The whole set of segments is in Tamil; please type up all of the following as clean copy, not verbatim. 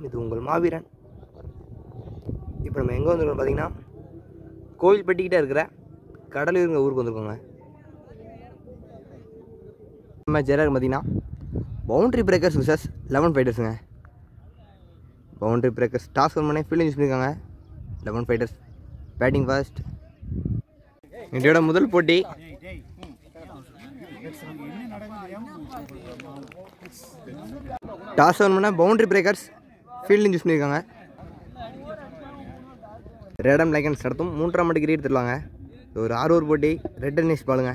இது உங்கள் மாவீரன். இப்போ நம்ம எங்கே வந்துருக்கோம் பார்த்தீங்கன்னா, கோவில்பட்டிக்கிட்ட இருக்கிற கடலூருங்க ஊருக்கு வந்திருக்கோங்க. நம்ம ஜெராக பார்த்தீங்கன்னா பவுண்ட்ரி பிரேக்கர்ஸ் விசஸ் 11 ஃபைட்டர்ஸுங்க. பவுண்ட்ரி பிரேக்கர்ஸ் டாஸ் ஒன் பண்ணி ஃபீல்டிங் யூஸ் பண்ணியிருக்காங்க. 11 ஃபைட்டர்ஸ் பேட்டிங் ஃபர்ஸ்ட். இந்தியோட முதல் போட்டி. டாஸ் ஒன் பண்ண பவுண்ட்ரி பிரேக்கர்ஸ் ஃபீல்டிங் யூஸ் பண்ணியிருக்காங்க. ரேடம் லைக்கன்ஸ் நடத்தும் 3ஆம் மணிக்கு கிரிக்கெட் தருவாங்க. ஒரு 6 ஓவர் போட்டி. ரெட் டென்னிஸ் பாலுங்க.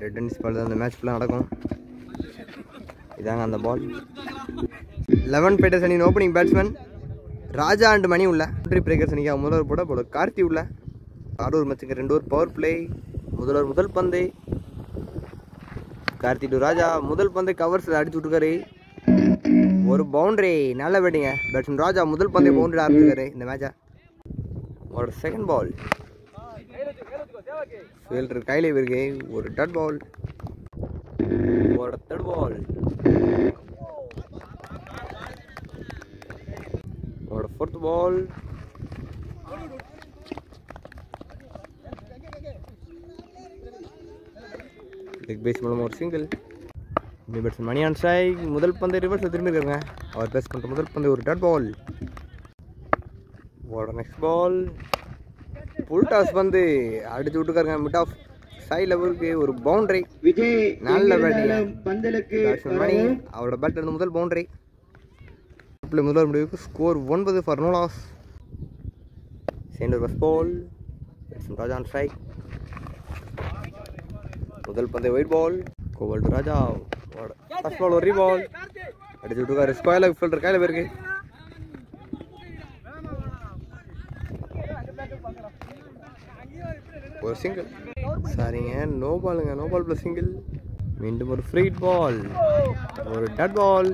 ரெட் டென்னிஸ் பால் தான் அந்த மேட்ச் ஃபுல்லாக நடக்கும். இதாங்க அந்த பால். 11 ஃபைட்டர்ஸ் அணியின் opening batsman Raja and Mani உள்ள. பவுண்ட்ரி பிரேக்கர்ஸ் அணிக்காக முதல் போட போல கார்த்தி உள்ள. 6 ஓவர் மேட்சுக்கு 2 ஓவர் பவர் பிளே. முதல் பந்து கார்த்தி டு ராஜா. முதல் பந்து கவர்ஸில் அடிச்சு விட்டுருக்காரு. ஒரு பவுண்டரி. நல்ல பேட்டிங்க பேட்ஸ்மேன் ராஜா. முதல் பந்தை பவுண்டரி ஆரம்பிச்சிருக்காரு இந்த மேட்சை. ஒரு செகண்ட் பால். ஃபீல்டர் கையில் இருக்கு. ஒரு டட் பால். ஒரு தேர்ட் பால். ஒரு ஃபோர்த் பால். லெக் பேஸ் மூலமாக ஒரு single. Batsman Mani on strike. முதல் பந்தை ரிவர்ஸில் திரும்பி இருக்காங்க. அவர் பேஸ் பண்ணுற முதல் பந்தை ஒரு டாட் பால். ஒரு நெக்ஸ்ட் பால். புல் டாஸ் பந்து அடிச்சு விட்டுருக்காருங்க. மிட் ஆஃப் சைட் லெவலுக்கு ஒரு பவுண்டரி. நல்ல பேட்டிங் பேட்ஸ்மேன் மணி. அவரோட பேட் இருந்து முதல் பவுண்டரி. முதல் முடிவுக்கு score 9 for no loss. Second first ball. Batsman Raja on strike. முதல் பந்தை ஒயிட் பால். கோவல் டு ராஜா. ஃபர்ஸ்ட் பால் ஒரு ரீபால். அடிச்சு விட்டுருக்காரு. ஸ்கொயர் லெக் ஃபீல்டர் கையில் போயிருக்கு. ஒரு சிங்கிள். சரிங்க, நோ பாலுங்க. No ball plus single. மீண்டும் ஒரு ஃப்ரீ பால். ஒரு டட் பால்.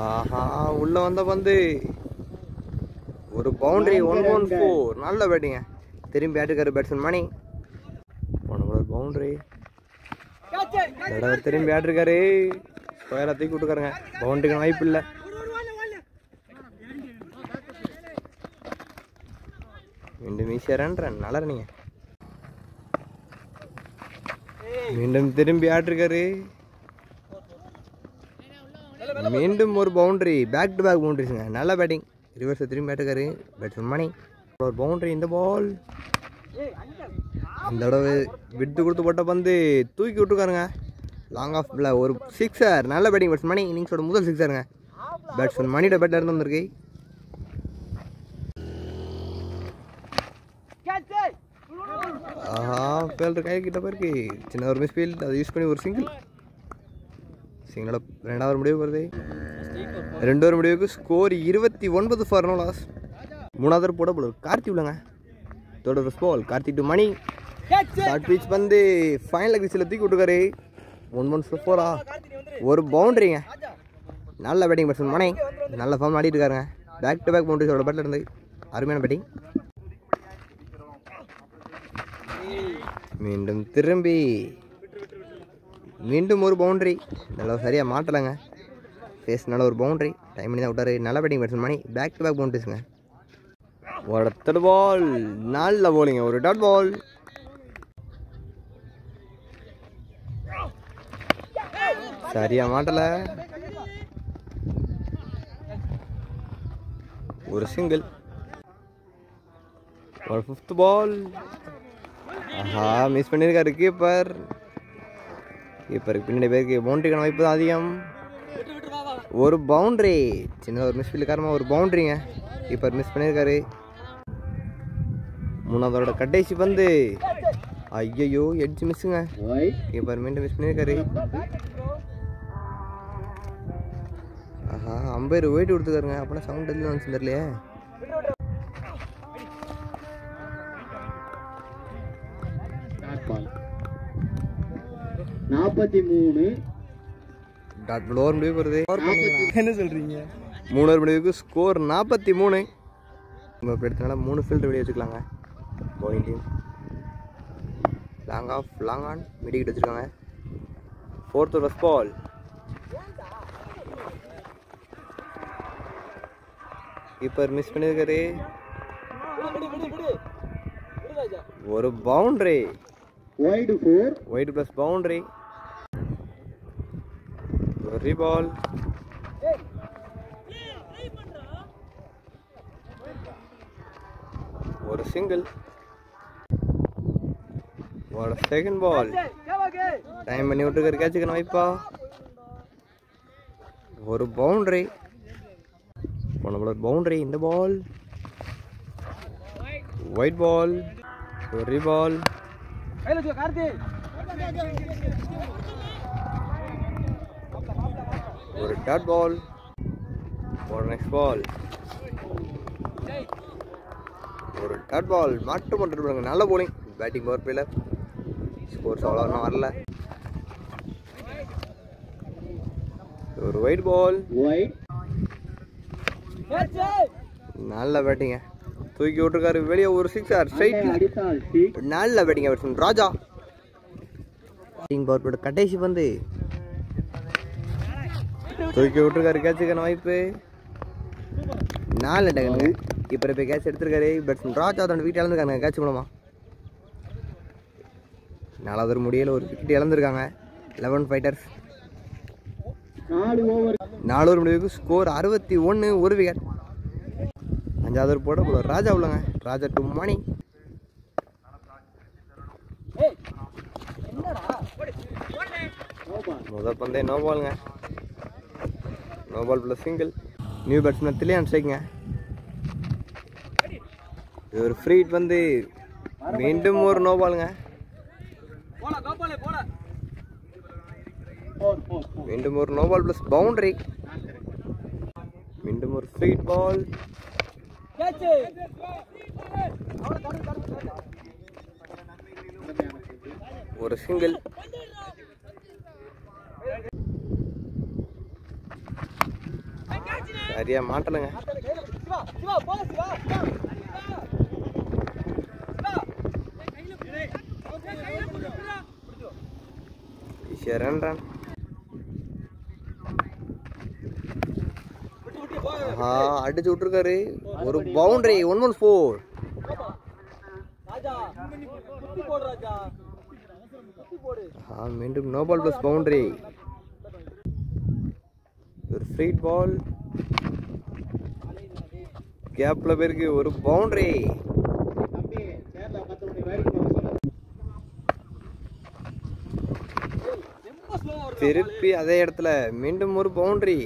ஆஹா, உள்ள வந்த பந்து ஒரு பவுண்டரி. 114. நல்ல பேட்டிங்க. திரும்பி ஆட்டுக்காரு பேட்ஸ்மேன் மணி. பவுண்டரி. திரும்பி ஆட்டிருக்காரு. ஸ்கொயரா தூக்கி விட்டுருக்காருங்க. பவுண்டரிக்கு வாய்ப்பு இல்லை. மீண்டும் ஈஸியாக ரன். நல்லா ரன்னிங்க. மீண்டும் திரும்பி ஆட்டிருக்காரு. மீண்டும் ஒரு பவுண்டரி. பேக் டு பேக் பவுண்டரிஸுங்க. நல்ல பேட்டிங். ரிவர்ஸை திரும்பி ஆட்டிருக்காரு பேட்ஸ்மேன் மணி. ஒரு பவுண்டரி. இந்த பால் இந்த தடவை விட்டு கொடுத்து போட்ட பந்து தூக்கி விட்டுருக்காருங்க. லாங் ஆஃப் ஒரு சிக்ஸர். நல்ல பேட்டிங் பேட்ஸ்மேன் மணி. இன்னிங்ஸோட முதல் சிக்ஸருங்க. பேட்ஸ்மேன் மணியோட பேட்டில் இருந்து வந்திருக்கு. ஆஹா, ஃபீல்டர் கை கிட்ட போயிருக்கு. சின்ன ஒரு மிஸ் ஃபீல்ட். அதை யூஸ் பண்ணி ஒரு சிங்கிள். சிங்கிளோட 2வது முடிவு வருது. 2 ஓவர் முடிவுக்கு ஸ்கோர் 29 ஃபார் நோ லாஸ். 3வது போட போல கார்த்தி உள்ளங்க. தொடர் ball. Karthi to Mani. Short pitch பந்து ஃபைனல் லெக்ஸில் தூக்கி விட்டுருக்காரு. 114. ஒரு பவுண்டரிங்க. நல்ல பேட்டிங் பேட்ஸ்மேன் மணி. நல்ல ஃபார்ம் ஆடிட்டு இருக்காருங்க. பேக் டு பேக் பவுண்டரிஸோட பேட்டில் இருந்து அருமையான பேட்டிங். மீண்டும் திரும்பி மீண்டும் ஒரு பவுண்டரி. நல்லா சரியாக மாட்டலைங்க. ஃபேஸ் நல்ல ஒரு பவுண்டரி. டைம் பண்ணி தான் விட்டாரு. நல்ல batting batsman Mani. Back to back பவுண்டரிஸுங்க. ஒரு தேர்ட் பால். நல்ல போலிங்க. ஒரு டாட் பால். சரியா மாட்டல. ஒரு சிங்கிள். ஒரு 5th பால். ஆஹா, மிஸ் பண்ணியிருக்காரு கீப்பர். கீப்பருக்கு பின்னாடி பேருக்கு பவுண்டரிக்கான வாய்ப்பு தான் அதிகம். ஒரு பவுண்டரி. சின்ன ஒரு மிஸ் ஃபீல்டு காரணமாக ஒரு பவுண்டரிங்க. கீப்பர் மிஸ் பண்ணியிருக்காரு. 3வது கடைசி பந்து. ஐயோ, எட்ஜ் மிஸ்ஸுங்க. கீப்பர் மீண்டும் மிஸ் பண்ணியிருக்காரு. ஆஹா, அம்பையர் வெயிட் கொடுத்துக்காருங்க. அப்படின்னா சவுண்ட் எதுவும் வந்துச்சு தெரியலையே. Dot ball. ஓவர் முடிவுக்கு வருது. என்ன சொல்றீங்க? 3 ஓவர் முடிவுக்கு ஸ்கோர் 43. நம்ம எடுத்தனால 3 ஃபீல்டர் வெளியே வச்சுக்கலாங்க. Bowling team long off long on மிடிக்கிட்டு வச்சுருக்காங்க. 4th first ball. Keeper miss பண்ணிருக்காரு. ஒரு பவுண்டரி. White plus boundary. ஒரு பால். ஒரு சிங்கிள். ஒரு செகண்ட் பால். டைம் பண்ணி விட்டுருக்காரு. கேட்சுக்கு வாய்ப்பா. ஒரு பவுண்டரி. போன பால் பவுண்டரி. இந்த பால் ஒயிட் பால். ஒரு பால். ஒரு டாட் பால். ஒரு நெக்ஸ்ட் பால். ஒரு டாட் பால். மாட்டு பண்ணுறாங்க. நல்ல போலிங். பேட்டிங் பவர் பிளேல. ஸ்கோர்ஸ் அவ்வளோ ஒன்றும் வரல. ஒரு ஒயிட் பால். நல்ல பேட்டிங்க. தூக்கி விட்டுருக்காரு வெளியே. ஒரு சிக்ஸர் ஸ்ட்ரைட். நல்ல பேட்டிங் பேட்ஸ்மேன் ராஜா. பேட்டிங் பவர் பிளேட கடைசி பந்து. தூக்கி விட்டுருக்காரு. கேட்சுக்கான வாய்ப்பு. 4 டக்குங்க. இப்போ போய் கேட்ச் எடுத்திருக்காரு. பேட்ஸ்மேன் ராஜா தன்னோட வீட்டை இழந்திருக்காங்க. கேட்ச் மூலமா 4வது முடியல. ஒரு விக்கெட் இழந்திருக்காங்க 11 ஃபைட்டர்ஸ். 4 ஓவர் முடிவுக்கு ஸ்கோர் 61. ஒரு விக்கெட். 5வது ஓவர் போட ராஜா உள்ளங்க. ராஜா டு மணி. முதல் பந்தே நோ பாலுங்க. No ball plus single. New batsman தில்லியான் ஸ்ட்ரைக்குங்க. ஒரு ஃப்ரீட் வந்து மீண்டும் ஒரு நோ பாலுங்க. மீண்டும் ஒரு நோ பால் பிளஸ் பவுண்டரி. மீண்டும் ஒரு ஃப்ரீட் பால். ஒரு சிங்கிள். சரியா மாட்டலங்க. ரன் அடிச்சு விட்டுருக்காரு. ஒரு பவுண்டரி. 114. மீண்டும் நோ பால் பிளஸ் பவுண்டரி. ஒரு ஃப்ரீட் பால். கேப்ல பேருக்கு ஒரு பவுண்டரி. திருப்பி அதே இடத்துல மீண்டும் ஒரு பவுண்டரி.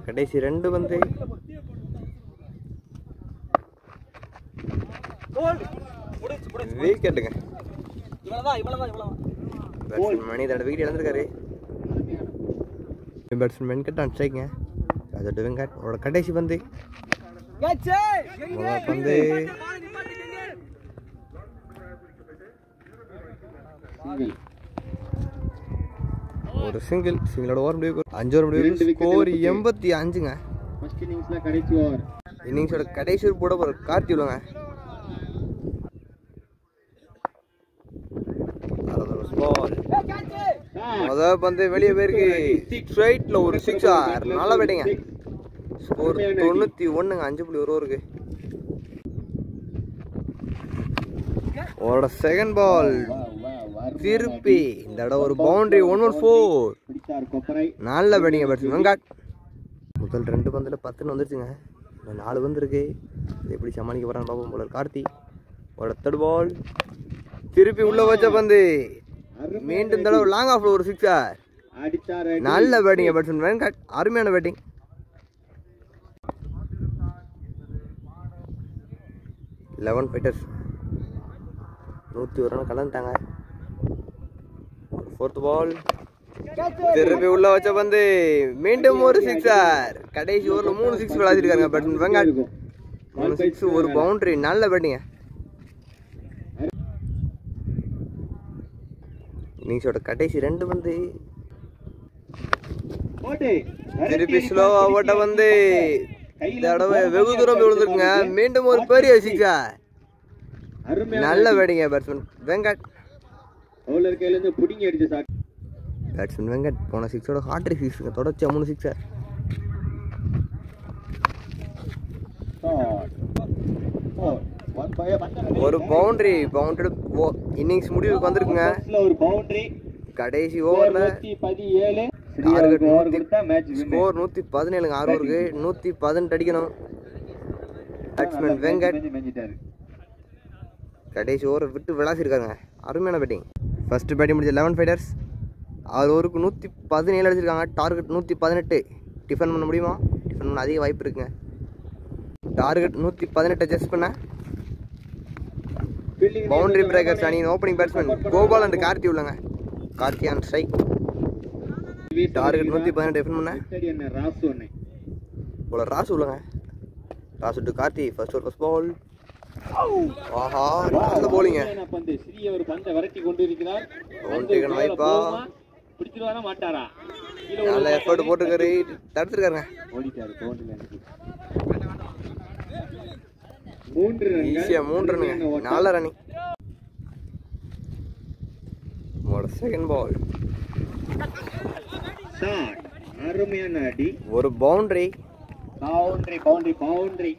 கடைசி 2 பந்து. விக்கெட்டுங்க. மணி தடவை விக்கெட் இழந்திருக்காரு. பேட்ஸ்மேன் வெங்கட் ஆன் ஸ்ட்ரைக்குங்க. ராஜா வெங்கட். அவரோட கடைசி பந்து. பந்து ஒரு சிங்கிள். சிங்கிளோட ஓவர் முடிவு 5 ஓவர் முடிவு. ஸ்கோர் 85ங்க. இன்னிங்ஸோட கடைசி போட ஒரு கார்த்தி உள்ளங்க. முதல் பந்து வெளியே போயிருக்கு. ஸ்ட்ரைட்ல ஒரு சிக்ஸர். நல்லா பேட்டிங்க. ஸ்கோர் 91ங்க. 5.1 ஓவருக்கு. அவரோட செகண்ட் பால். திருப்பி இந்த இடம் ஒரு பவுண்டரி. 114. நல்ல பேட்டிங்க பேட்ஸ்மேன் வெங்கட். முதல் 2 பந்துல 10 வந்துருச்சுங்க. 4 பந்து இருக்கு. எப்படி சமாளிக்க போறான்னு பார்ப்போம் போல. கார்த்தி. அவரோட தேர்ட் பால். திருப்பி உள்ள வச்ச பந்து. மீண்டும் தடவை லாங் ஆஃப்ல ஒரு சிக்ஸர். நல்ல பேட்டிங் பேட்ஸ்மேன் வெங்கட். அருமையான பேட்டிங். லெவன் ஃபைட்டர்ஸ் 101 ரன் கலந்துட்டாங்க. 4th ball. திருப்பி உள்ள வச்ச பந்து. மீண்டும் ஒரு சிக்ஸர். கடைசி ஓவர்ல 3 சிக்ஸ் விளையாடிருக்காங்க பேட்ஸ்மேன் வெங்கட். 3 சிக்ஸ் ஒரு பவுண்டரி. நல்ல பேட்டிங்க. இன்னிங்ஸோட கடைசி 2 பந்து. திருப்பி ஸ்லோவா ஓட்ட வந்து தடவை வெகு தூரம் விழுந்துருக்குங்க. மீண்டும் ஒரு பெரிய சிக்ஸர். நல்ல பேட்டிங்க பேட்ஸ்மேன் வெங்கட். பவுலர் கையில இருந்து புடிங்கி அடிச்ச ஷாட். பேட்ஸ்மேன் வெங்கட் போன 6ஓட ஹாட்ரிக் 6 தொடர்ச்சியா 3 6. ஒரு பவுண்டரி இன்னிங்ஸ் முடிவுக்கு வந்திருக்குங்க. ஒரு பவுண்டரி கடைசி ஓவர்ல 117 ஸ்கோர் 117 6 ஓவருக்கு 118 அடிக்கணும். பேட்ஸ்மேன் வெங்கட் கடைசி ஓவரை விட்டு விளாசிருக்காங்க. அருமையான பேட்டிங். ஃபர்ஸ்ட் பேட்டிங் முடிச்ச 11 ஃபைட்டர்ஸ் 6 ஓவருக்கு 117 அடிச்சிருக்காங்க. டார்கெட் 118. டிஃபன் பண்ண முடியுமா? டிஃபன் பண்ண அதிக வாய்ப்பு இருக்குங்க. டார்கெட் 118 அட்ஜஸ்ட் பண்ண பவுண்டரி பிரேக்கர்ஸ் அணியின் opening batsman Gopal and Karthi உள்ளங்க. Karthi and strike. Target 118 defend பண்ண போல ராசு உள்ளங்க. Rasu to Karthi. First ball. ஆஹா நல்ல போலிங்க. சிறிய ஒரு பந்தை விரட்டி கொண்டு இருக்கிறார். பவுண்டரிக்கான வாய்ப்பா பிடிச்சிருவாரா மாட்டாரா? நல்ல எஃபோர்ட் போட்டுக்காரு. தடுத்துருக்காருங்க. ஓடிட்டாரு பவுண்டரில. 3 ரன். ஈஸியா 3 ரன்னுங்க. 4 ரன். Second ball. ஷாட். அருமையான அடி. ஒரு பவுண்டரி. பவுண்டரி.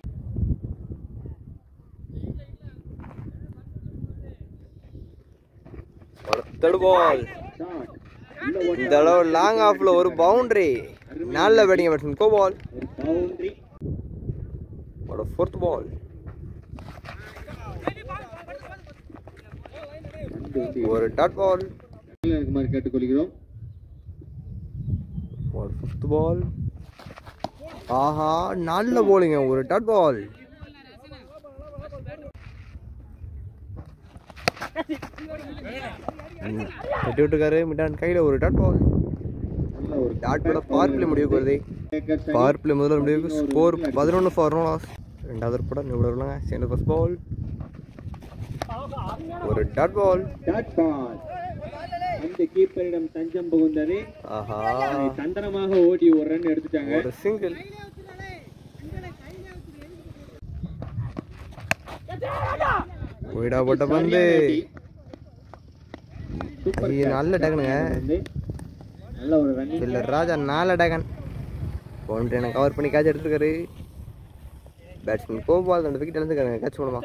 தேர்ட் பால். இந்த தடவை லாங் ஆஃப்ல ஒரு பவுண்டரி. நல்ல batting batsman Gopal. Boundary. Fourth ball. ஒரு டாட் பால். இருக்குமாறு கேட்டுக்கொள்கிறோம். ஃபிஃப்த் பால். ஆஹா நல்ல போலிங்க. ஒரு டாட் பால். கட்டி விட்டுருக்காரு. மிட்டான் கையில் ஒரு dot ball. Dot ball power play முடிவுக்கு வருது. பவர் பிளே முதல்ல முடிவுக்கு ஸ்கோர் 11 ஃபார் நோ லாஸ். ரெண்டாவது படம் நிபுணர் உள்ளங்க. Second first ball. ஒரு டாட் பால். அந்த கீப்பரிடம் தஞ்சம் புகுந்தது. ஆஹா தந்திரமாக ஓடி ஒரு ரன் எடுத்துட்டாங்க. ஒரு சிங்கிள். ஒய்டா போட்ட பந்து. நல்ல டகனுங்க. நல்ல ஒரு ரன். இல்ல ராஜா நல்ல டகன். பவுண்டரி கவர் பண்ணி கேட்ச் எடுத்துருக்காரு. பேட்ஸ்மேன் கோபால் அந்த விக்கெட் இழந்துருக்காங்க. கேட்ச் பண்ணுமா?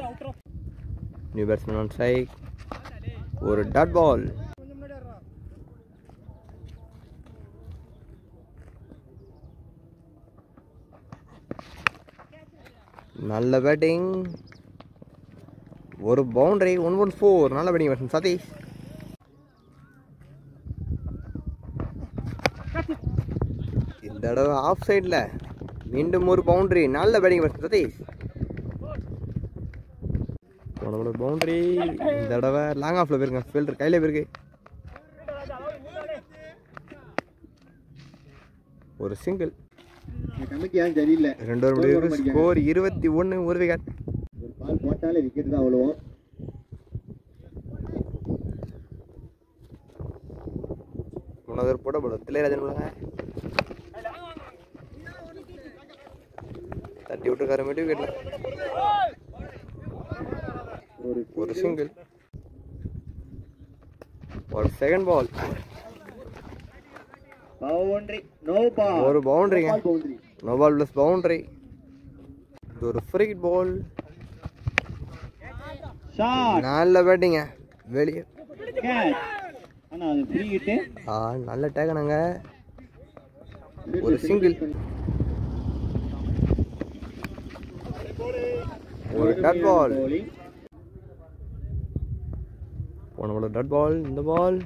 New batsman on strike. ஒரு டாட் பால். நல்ல பேட்டிங். ஒரு பவுண்டரி. 114. நல்ல பேட்டிங் பேட்ஸ்மேன் சதீஷ். இந்த தடவை ஆஃப் சைடில் மீண்டும் ஒரு பவுண்டரி. நல்ல பேட்டிங் பேட்ஸ்மேன் சதீஷ். பவுண்டரி. இந்த தடவை லாங் ஆஃப்ல போயிருங்க. ஃபீல்டர் கையில போயிருக்கு. ஒரு சிங்கிள். சரியில்லை. 2 ஓவர் முடிவுக்கு ஸ்கோர் 21 ஒரு விக்கெட். ஒரு பால் போட்டாலே விக்கெட் தான் அவ்வளோ. மூணாவது போட திளையராஜன் உள்ளங்க. தட்டி விட்டுருக்காரு. மீட்டு விக்கெட்ல ஒரு சிங்கிள். ஒரு second ball. Boundary. No ball. ஒரு பவுண்டரிங்க. No ball plus boundary. இது ஒரு ஃப்ரீ பால். ஷாட். நல்ல பேட்டிங்க. வெளியே. கேட்ச். ஆனா அது ஃப்ரீ ஹிட். நல்ல டேகனாங்க. ஒரு சிங்கிள். ஒரு டாட் பால். போன டாட் பால். இந்த பால்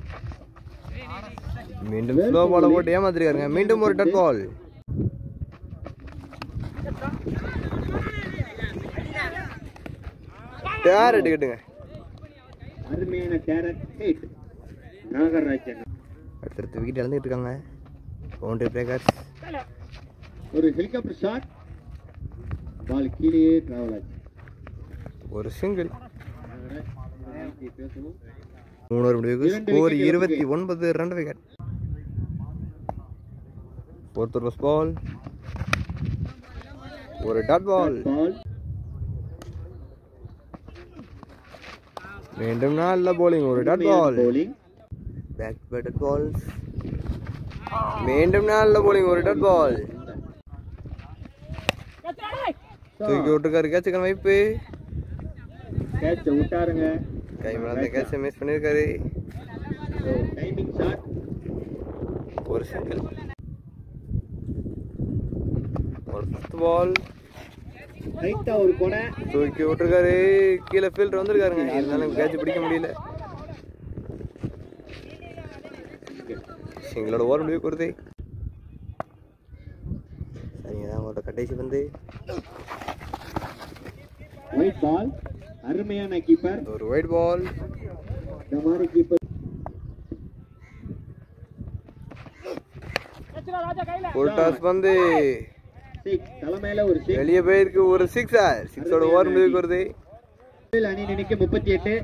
மீண்டும் ஸ்லோ பால போட்டு ஏமாத்திருக்காருங்க. மீண்டும் ஒரு டாட் பால். டேரட் கேட்டுங்க. அருமையான டேரட் ஹிட். நாகராஜன் அடுத்து விக்கெட் இழந்துட்டு இருக்காங்க. Boundary breakers. ஒரு ஹெலிகாப்டர் ஷாட். பால் கீழே டிராவல் ஆச்சு. ஒரு சிங்கிள். 3 ஓவர் முடிவுக்கு score 29 run wicket. Fourth over ball. ஒரு டாட் பால். மீண்டும் நல்ல bowling. ஒரு dot ball. Back batted balls. மீண்டும் நல்ல bowling, ஒரு டட் பால். தூக்கி விட்டுருக்காரு கேட்சுக்கான வாய்ப்பு. கேட்ச் விட்டாருங்க. கை மேல கேட்சை மிஸ் பண்ணியிருக்காரு. Timing shot. ஒரு சிங்கிள். ஒரு ஃபர்ஸ்ட் பால். ரைட்டா ஒரு கொடை. தூக்கி விட்டுருக்காரு. கீழே ஃபீல்டர் வந்திருக்காருங்க. இருந்தாலும் கேட்ச் பிடிக்க முடியல. சிங்களோட ஓவர் முடிவு கொடுத்து சரிங்க தான் ஒரு கடைசி வந்து ஒயிட் பால். அருமையான கீப்பர். ஒரு ஒயிட் பால். இந்த மாதிரி கீப்பர் ஃபுல் டாஸ் வந்து தலைமையில ஒரு வெளியே போயிருக்கு. ஒரு சிக்ஸர். சிக்ஸோட ஓவர் முடிவு வருது. அணி நினைக்க 38.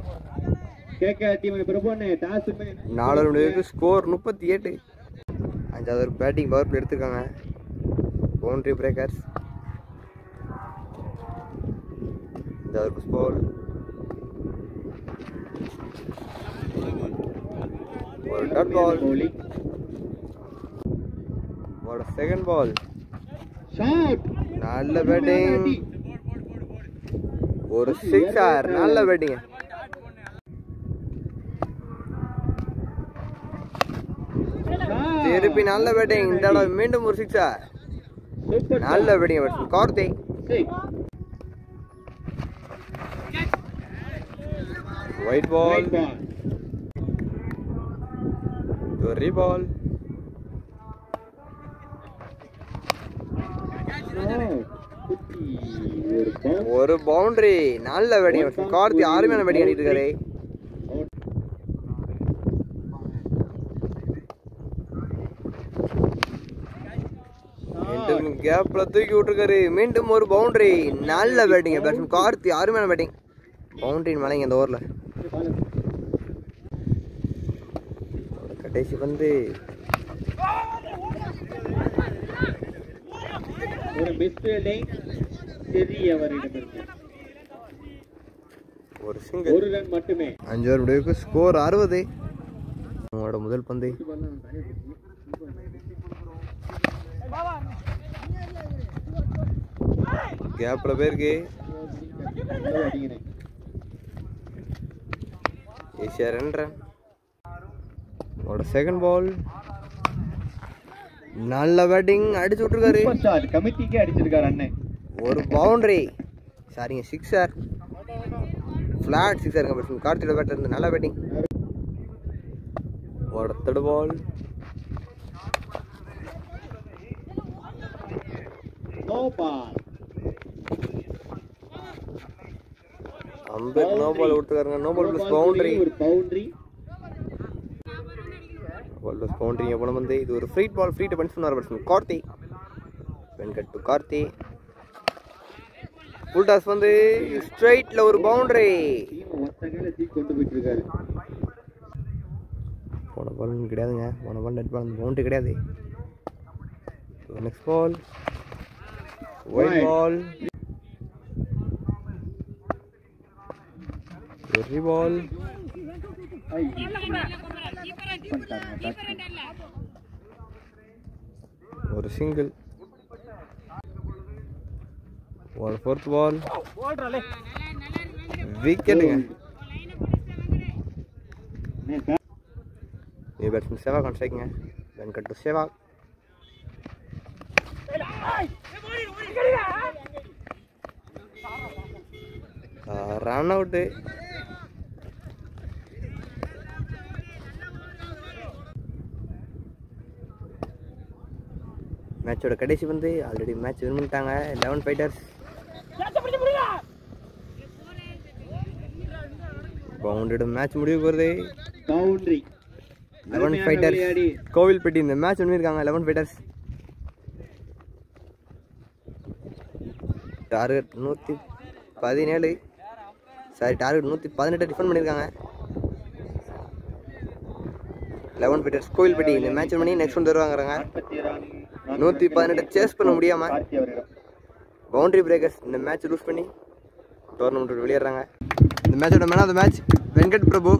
கேகே டீம் பிரபோன் டாஸ் 4 முடிவுக்கு ஸ்கோர் 38. அஞ்சாவது ஒரு பேட்டிங் பவர் பிளே எடுத்துருக்காங்க. Boundary breakers. அஞ்சாவது ஸ்கோர். ஒரு டாட் பால். பவுலிங். ஒரு செகண்ட் பால். ஷாட். நல்ல பேட்டிங். ஒரு சிக்ஸர். நல்ல பேட்டிங். திருப்பி நல்ல பேட்டிங். இந்த தடவை மீண்டும் ஒரு சிக்ஸர். நல்ல பேட்டிங் கார்த்திக். White ball. ஒரு பால். ஒரு பவுண்டரி. நல்ல பேட்டிங் கார்த்தி. அருமையான பேட்டிங் ஆடிட்டு இருக்காரு. மீண்டும் கேப்ல தூக்கி விட்டுருக்காரு. மீண்டும் ஒரு பவுண்டரி. நல்ல பேட்டிங் பேட்ஸ்மேன் கார்த்தி. அருமையான பேட்டிங். பவுண்டரின் மேலேங்க இந்த ஓவரில். கடைசி வந்து ஒரு மிஸ் ஃபீல்டிங் தெரியவரிடமிருந்து ஒரு சிங்கிள். ஒரு ரன் மட்டுமே. 5 ஓவர் முடிவுக்கு ஸ்கோர் 60. உங்களோட முதல் பந்து. கேப்ல பேருக்கு ஈஸியா 2 ரன். உங்களோட செகண்ட் பால். நல்ல பேட்டிங் அடிச்சு விட்டுருக்காரு. கமிட்டிக்கே அடிச்சிருக்காரு அண்ணன். ஒரு பவுண்டரி. சாரிங்க சிக்ஸர். ஃபிளாட் சிக்ஸருங்க பேட்ஸ்மேன் கார்த்தியோட பேட்டர் இருந்து. நல்ல பேட்டிங். ஒரு third ball. No ball. Umpire no ball கொடுத்துருக்காருங்க. No ball plus boundary. ஒரு பவுண்டரி. Ball plus boundary. போன வந்து இது ஒரு ஃப்ரீட் பால். ஃப்ரீட் பஞ்ச் பண்ணார் batsman Karthi. Venkat to Karthi. Full toss வந்து ஸ்ட்ரைட்ல ஒரு பவுண்டரி. ஒத்தகையில தூக்கி கொண்டு போயிட்டு இருக்காரு. போன பால் கிடையாதுங்க. போன பால் நெட் பால் பவுண்டரி கிடையாது. Next ball. Wide ball. Very ball. ஒரு சிங்கிள். ஒரு ஃபோர்த் பால். விக்கெட்டுங்க. ये बैट्समैन सेवा कौन स्ट्राइक है Venkat to Seva. Run out. மேட்சோட கடைசி வந்து ஆல்ரெடி மேட்ச் வின் பண்ணிட்டாங்க 11 ஃபைட்டர்ஸ். பவுண்டட் மேட்ச் முடிவு வருது. பவுண்டரி 11 ஃபைட்டர்ஸ் கோவில்பட்டி இந்த மேட்ச் வின் பண்ணிருக்காங்க. 11 ஃபைட்டர்ஸ். டார்கெட் 117 டார்கெட் 118 டிஃபெண்ட் பண்ணிருக்காங்க. 11 ஃபைட்டர்ஸ் கோவில்பட்டி இந்த மேட்ச் வின் பண்ணி நெக்ஸ்ட் ஒன் தருவாங்கறாங்க. 118 சேஸ் பண்ண முடியாம பவுண்டரி பிரேக்கர்ஸ் இந்த மேட்ச் லூஸ் பண்ணி டோர்னமெண்ட் வெளியேறாங்க. இந்த மேட்சோட man of the match Venkat Prabhu.